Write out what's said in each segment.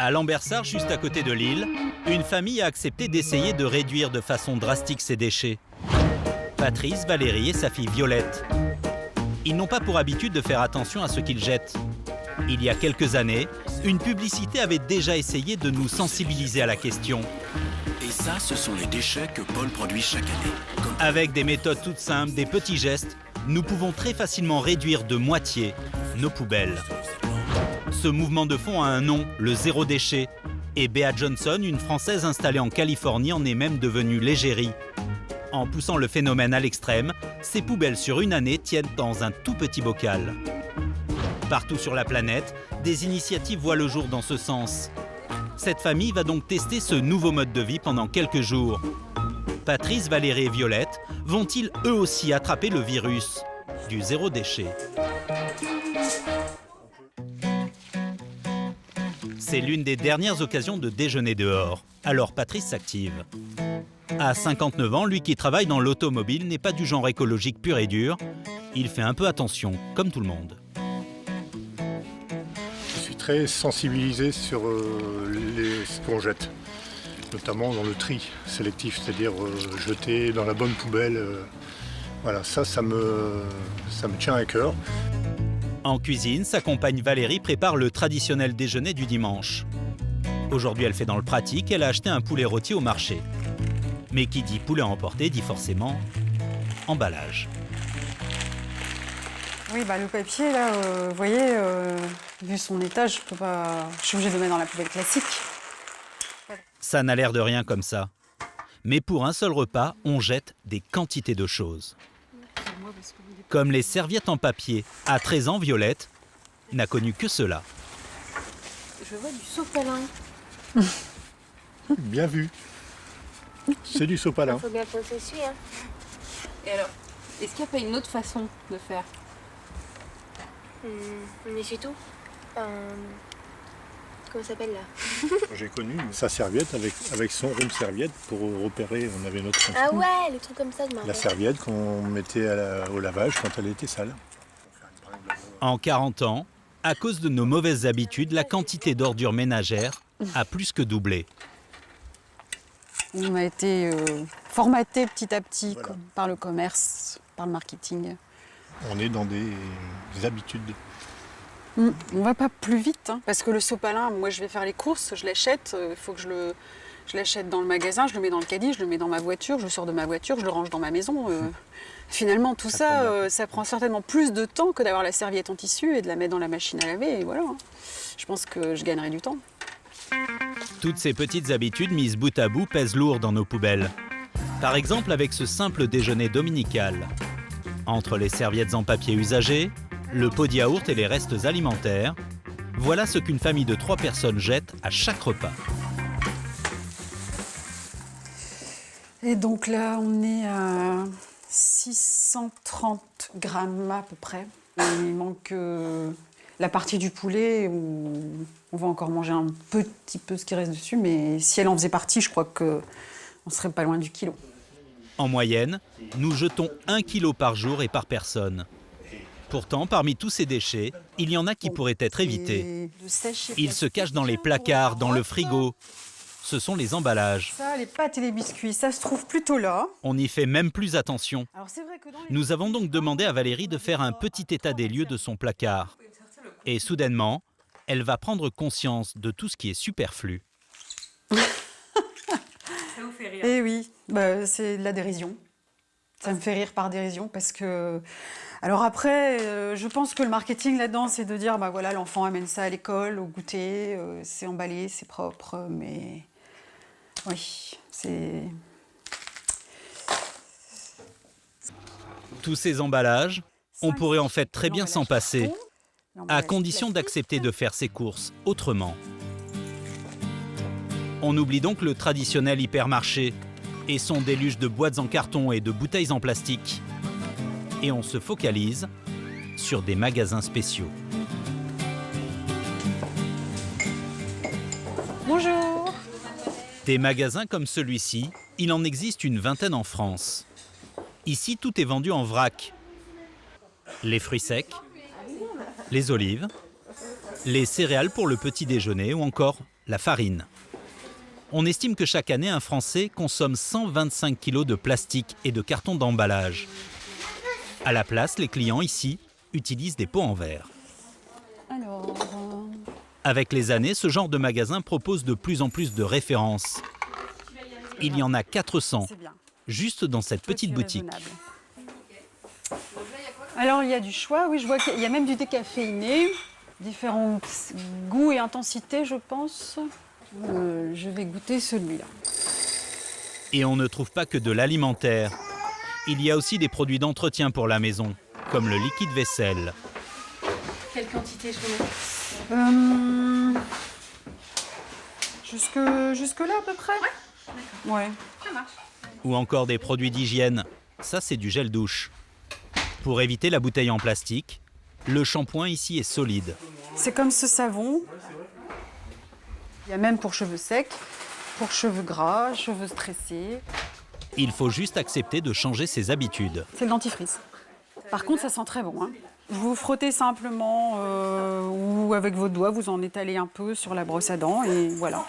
À Lambersart, juste à côté de Lille, une famille a accepté d'essayer de réduire de façon drastique ses déchets. Patrice, Valérie et sa fille Violette. Ils n'ont pas pour habitude de faire attention à ce qu'ils jettent. Il y a quelques années, une publicité avait déjà essayé de nous sensibiliser à la question. Et ça, ce sont les déchets que Paul produit chaque année. Avec des méthodes toutes simples, des petits gestes, nous pouvons très facilement réduire de moitié nos poubelles. Ce mouvement de fond a un nom, le zéro déchet. Et Bea Johnson, une Française installée en Californie, en est même devenue l'égérie. En poussant le phénomène à l'extrême, ces poubelles sur une année tiennent dans un tout petit bocal. Partout sur la planète, des initiatives voient le jour dans ce sens. Cette famille va donc tester ce nouveau mode de vie pendant quelques jours. Patrice, Valérie et Violette vont-ils eux aussi attraper le virus du zéro déchet? C'est l'une des dernières occasions de déjeuner dehors. Alors Patrice s'active. À 59 ans, lui qui travaille dans l'automobile n'est pas du genre écologique pur et dur. Il fait un peu attention, comme tout le monde. Je suis très sensibilisé sur ce qu'on jette, notamment dans le tri sélectif, c'est-à-dire jeter dans la bonne poubelle. Voilà, ça me tient à cœur. En cuisine, sa compagne Valérie prépare le traditionnel déjeuner du dimanche. Aujourd'hui, elle fait dans le pratique, elle a acheté un poulet rôti au marché. Mais qui dit poulet à emporter dit forcément emballage. Oui, le papier, là, vous voyez, vu son état, je suis obligée de le mettre dans la poubelle classique. Ça n'a l'air de rien comme ça. Mais pour un seul repas, on jette des quantités de choses. Comme les serviettes en papier. À 13 ans, Violette n'a connu que cela. Je vois du sopalin. Bien vu. C'est du sopalin. Il faut bien penser dessus. Hein. Et alors, est-ce qu'il n'y a pas une autre façon de faire? On essuie tout. Comment ça s'appelle là? J'ai connu sa serviette avec son rond de serviette pour repérer, on avait notre consigne. Ah ouais, les trucs comme ça de La serviette qu'on mettait au lavage quand elle était sale. En 40 ans, à cause de nos mauvaises habitudes, la quantité d'ordures ménagères a plus que doublé. On a été formaté petit à petit Voilà. par le commerce, par le marketing. On est dans des habitudes. On va pas plus vite, hein, parce que le sopalin, moi je vais faire les courses, je l'achète, il faut que je l'achète dans le magasin, je le mets dans le caddie, je le mets dans ma voiture, je sors de ma voiture, je le range dans ma maison. Finalement, tout ça, ça prend certainement plus de temps que d'avoir la serviette en tissu et de la mettre dans la machine à laver, et voilà. Je pense que je gagnerai du temps. Toutes ces petites habitudes mises bout à bout pèsent lourd dans nos poubelles. Par exemple avec ce simple déjeuner dominical. Entre les serviettes en papier usagées, le pot de yaourt et les restes alimentaires, voilà ce qu'une famille de 3 personnes jette à chaque repas. Et donc là, on est à 630 grammes à peu près. Il manque la partie du poulet où on va encore manger un petit peu ce qui reste dessus, mais si elle en faisait partie, je crois qu'on serait pas loin du kilo. En moyenne, nous jetons 1 kilo par jour et par personne. Pourtant, parmi tous ces déchets, il y en a qui pourraient être évités. Ils se cachent dans les placards, dans le frigo. Ce sont les emballages. Ça, les pâtes et les biscuits, ça se trouve plutôt là. On n'y fait même plus attention. Alors, c'est vrai que dans les... Nous avons donc demandé à Valérie de faire un petit état des lieux de son placard. Et soudainement, elle va prendre conscience de tout ce qui est superflu. Ça vous fait rire? Eh oui, c'est de la dérision. Ça me fait rire par dérision parce que... Alors après, je pense que le marketing là-dedans, c'est de dire, voilà, l'enfant amène ça à l'école, au goûter, c'est emballé, c'est propre, mais... Oui, c'est... Tous ces emballages, on pourrait en fait très bien s'en passer, à condition d'accepter de faire ses courses autrement. On oublie donc le traditionnel hypermarché et son déluge de boîtes en carton et de bouteilles en plastique. Et on se focalise sur des magasins spéciaux. Bonjour. Des magasins comme celui-ci, il en existe une vingtaine en France. Ici, tout est vendu en vrac. Les fruits secs, les olives, les céréales pour le petit déjeuner ou encore la farine. On estime que chaque année, un Français consomme 125 kg de plastique et de carton d'emballage. À la place, les clients ici utilisent des pots en verre. Alors, Avec les années, ce genre de magasin propose de plus en plus de références. Il y en a 400, c'est bien. juste dans cette Toi, petite tu es boutique. raisonnable. Alors, il y a du choix, oui, je vois qu'il y a même du décaféiné, différents goûts et intensités, je pense. Je vais goûter celui-là. Et on ne trouve pas que de l'alimentaire. Il y a aussi des produits d'entretien pour la maison, comme le liquide vaisselle. Quelle quantité je mets? Jusque-là à peu près. Ouais. Ça marche. Ou encore des produits d'hygiène. Ça, c'est du gel douche. Pour éviter la bouteille en plastique, le shampoing ici est solide. C'est comme ce savon. Il y a même pour cheveux secs, pour cheveux gras, cheveux stressés. Il faut juste accepter de changer ses habitudes. C'est le dentifrice. Par contre, ça sent très bon, hein. Vous frottez simplement ou avec vos doigts, vous en étalez un peu sur la brosse à dents et voilà.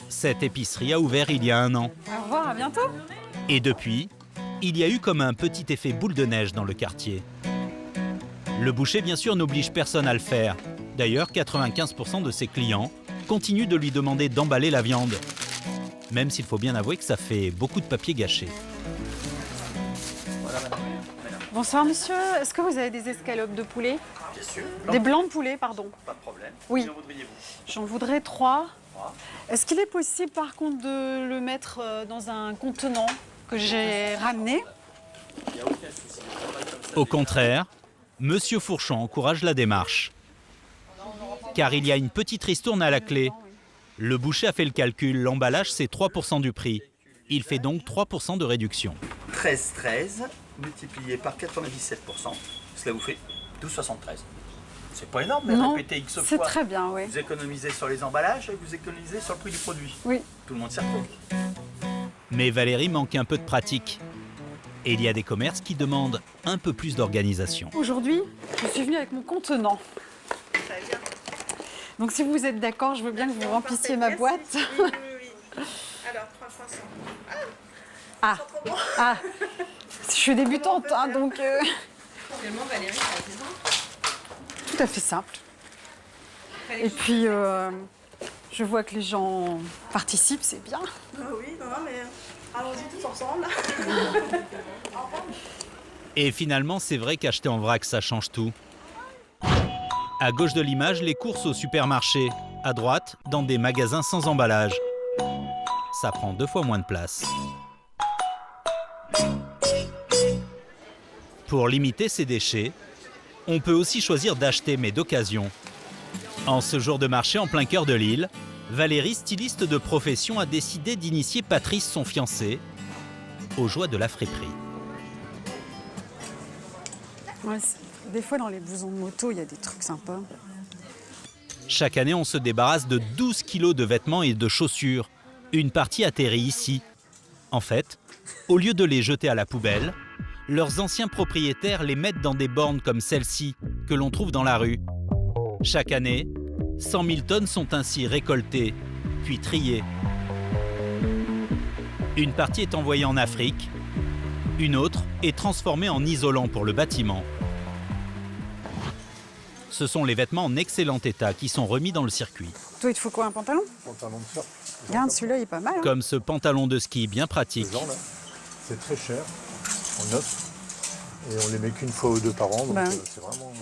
Cette épicerie a ouvert il y a 1 an. Au revoir, à bientôt. Et depuis, il y a eu comme un petit effet boule de neige dans le quartier. Le boucher, bien sûr, n'oblige personne à le faire. D'ailleurs, 95% de ses clients continuent de lui demander d'emballer la viande. Même s'il faut bien avouer que ça fait beaucoup de papier gâché. Bonsoir monsieur, est-ce que vous avez des escalopes de poulet? Bien sûr. Des blancs de poulet, pardon. Pas de problème. Oui. Combien voudriez-vous? J'en voudrais 3. Est-ce qu'il est possible par contre de le mettre dans un contenant que j'ai ramené? Au contraire, Monsieur Fourchon encourage la démarche. Car il y a une petite ristourne à la clé. Le boucher a fait le calcul, l'emballage c'est 3% du prix. Il fait donc 3% de réduction. 13,13 multiplié par 97%, cela vous fait 12,73. C'est pas énorme, mais Non, répétez X c'est fois. très bien, oui. Vous économisez sur les emballages et vous économisez sur le prix du produit. Oui. Tout le monde s'y retrouve. Mais Valérie manque un peu de pratique. Et il y a des commerces qui demandent un peu plus d'organisation. Aujourd'hui, je suis venue avec mon contenant. Donc si vous êtes d'accord, je veux bien que vous remplissiez ma boîte. Oui. Alors, 300. Ah, je suis débutante, hein, donc Finalement, Valérie, ça a raison. tout à fait simple. Et puis, je vois que les gens participent, c'est bien. Oui, non, mais allons-y tous ensemble. Et finalement, c'est vrai qu'acheter en vrac, ça change tout. À gauche de l'image, les courses au supermarché. À droite, dans des magasins sans emballage. Ça prend 2 fois moins de place. Pour limiter ces déchets, on peut aussi choisir d'acheter, mais d'occasion. En ce jour de marché en plein cœur de Lille, Valérie, styliste de profession, a décidé d'initier Patrice, son fiancé, aux joies de la friperie. Ouais, des fois, dans les blousons de moto, il y a des trucs sympas. Chaque année, on se débarrasse de 12 kilos de vêtements et de chaussures. Une partie atterrit ici. En fait, au lieu de les jeter à la poubelle, leurs anciens propriétaires les mettent dans des bornes comme celle-ci, que l'on trouve dans la rue. Chaque année, 100 000 tonnes sont ainsi récoltées, puis triées. Une partie est envoyée en Afrique, une autre est transformée en isolant pour le bâtiment. Ce sont les vêtements en excellent état qui sont remis dans le circuit. Toi, il te faut quoi, un pantalon? Pantalon de surf. Regarde, celui-là, il est pas mal. Hein. Comme ce pantalon de ski bien pratique. Ce genre-là, c'est très cher, en neuf. Et on les met qu'une fois ou 2 par an, donc Ben. c'est vraiment...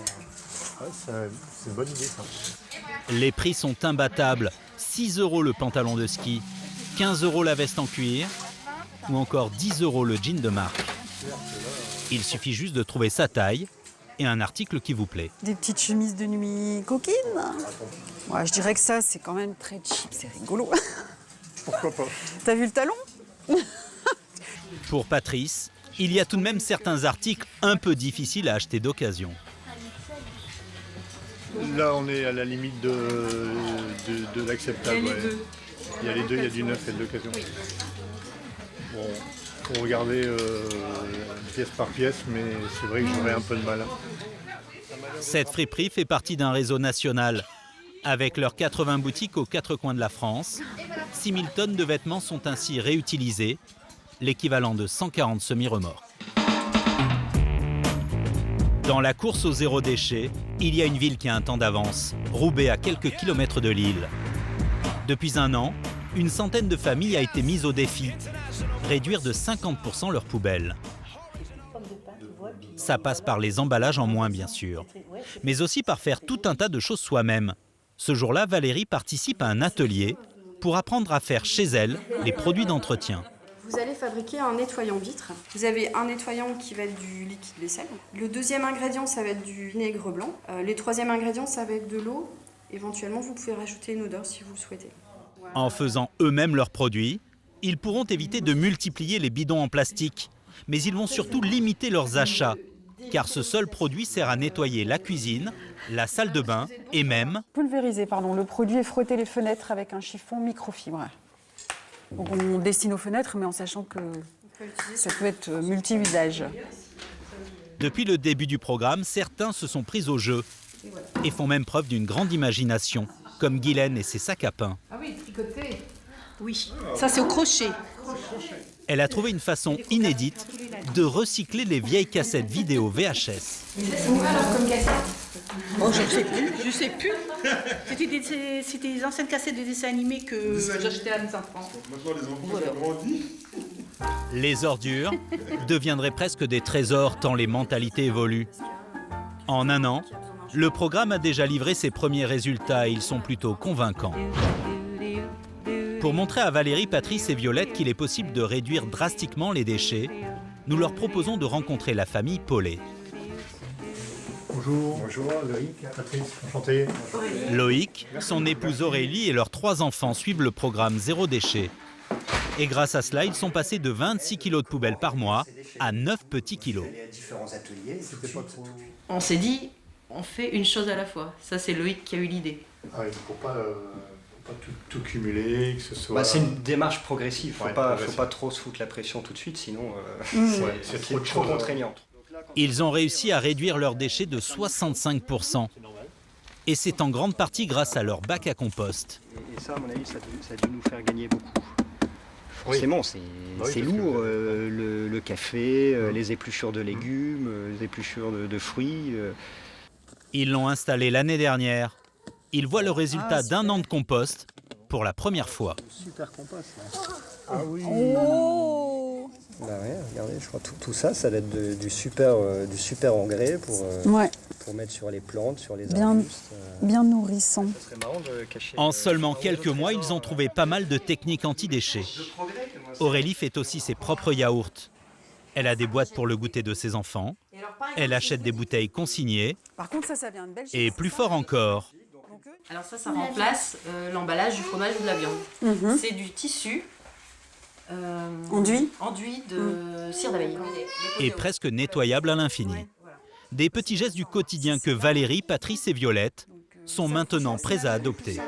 Ouais, c'est une bonne idée, ça. Les prix sont imbattables. 6 € le pantalon de ski, 15 € la veste en cuir ou encore 10 € le jean de marque. Il suffit juste de trouver sa taille et un article qui vous plaît. Des petites chemises de nuit coquines. Ouais, je dirais que ça, c'est quand même très cheap, c'est rigolo. Pourquoi pas? T'as vu le talon? Pour Patrice, il y a tout de même certains articles un peu difficiles à acheter d'occasion. Là, on est à la limite de l'acceptable. Il y a les ouais. deux. Il y a les deux, il y a du neuf et de l'occasion. Bon, faut regarder pièce par pièce, mais c'est vrai que j'aurais un peu de mal. Cette friperie fait partie d'un réseau national. Avec leurs 80 boutiques aux 4 coins de la France, 6000 tonnes de vêtements sont ainsi réutilisées, l'équivalent de 140 semi-remorques. Dans la course au zéro déchet, il y a une ville qui a un temps d'avance, Roubaix à quelques kilomètres de Lille. Depuis un an, une centaine de familles a été mise au défi, réduire de 50% leurs poubelles. Ça passe par les emballages en moins bien sûr, mais aussi par faire tout un tas de choses soi-même. Ce jour-là, Valérie participe à un atelier pour apprendre à faire chez elle les produits d'entretien. Vous allez fabriquer un nettoyant vitre. Vous avez un nettoyant qui va être du liquide vaisselle. Le deuxième ingrédient, ça va être du vinaigre blanc. Les troisième ingrédients, ça va être de l'eau. Éventuellement, vous pouvez rajouter une odeur si vous le souhaitez. En faisant eux-mêmes leurs produits, ils pourront éviter de multiplier les bidons en plastique. Mais ils vont surtout limiter leurs achats, car ce seul produit sert à nettoyer la cuisine, la salle de bain et même... Pulvériser, pardon. Le produit est frotter les fenêtres avec un chiffon microfibre. Donc on destine aux fenêtres, mais en sachant que ça peut être multi-usage. Depuis le début du programme, certains se sont pris au jeu et font même preuve d'une grande imagination, comme Guylaine et ses sacs à pain. Ah oui, tricoter. Oui, ça c'est au crochet. Elle a trouvé une façon inédite de recycler les vieilles cassettes vidéo VHS. C'est quoi alors comme cassette? Oh, je sais plus. C'était des anciennes cassettes de dessins animés que j'achetais à mes enfants. Maintenant, les enfants ont grandi. Les ordures deviendraient presque des trésors tant les mentalités évoluent. En un an, le programme a déjà livré ses premiers résultats et ils sont plutôt convaincants. Pour montrer à Valérie, Patrice et Violette qu'il est possible de réduire drastiquement les déchets, nous leur proposons de rencontrer la famille Paulet. Bonjour. Bonjour, Loïc, Patrice, enchanté. Loïc, son épouse Aurélie et leurs 3 enfants suivent le programme Zéro déchet. Et grâce à cela, ils sont passés de 26 kilos de poubelles par mois à 9 petits kilos. On s'est dit, on fait une chose à la fois. Ça, c'est Loïc qui a eu l'idée. Ah oui, pour pas tout cumuler, que ce soit... c'est une démarche progressive, faut Ouais, pas progressive. trop se foutre la pression tout de suite, sinon c'est c'est trop contraignant. Ils ont réussi à réduire leurs déchets de 65%. Et c'est en grande partie grâce à leur bac à compost. Et ça, à mon avis, ça a dû nous faire gagner beaucoup. Forcément, c'est lourd, le café, les épluchures de légumes, les épluchures de fruits. Ils l'ont installé l'année dernière. Ils voient le résultat d'un an de compost pour la première fois. Super compost. Ah oui. Oh Bah ouais, regardez, je crois que tout ça, ça va être du super engrais pour mettre sur les plantes, sur les arbustes. Bien nourrissant. Ça serait marrant de cacher. En seulement quelques mois, ils ont trouvé pas mal de techniques anti-déchets. Aurélie fait aussi ses propres yaourts. Elle a des boîtes pour le goûter de ses enfants. Elle achète des bouteilles consignées. Par contre, ça vient de Belgique. Et plus fort encore, Alors ça remplace l'emballage du fromage ou de la viande. C'est du tissu Enduit de cire d'abeille. et presque nettoyable à l'infini. Des petits gestes du quotidien que Valérie, Patrice et Violette sont maintenant prêts à adopter.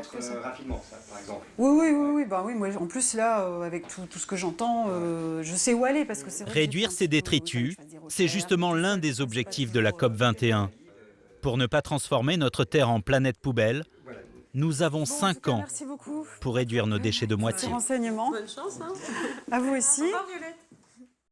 Rapidement, ça, par exemple. Oui. Bah oui, moi, en plus, là, avec tout ce que j'entends, je sais où aller. Parce que c'est vrai que Réduire ces détritus, c'est justement l'un des objectifs de la COP21. Pour ne pas transformer notre Terre en planète poubelle, nous avons 5 ans Merci beaucoup pour réduire nos déchets de moitié. pour ces renseignements. Bonne chance, hein. À vous aussi. Au revoir, Violette.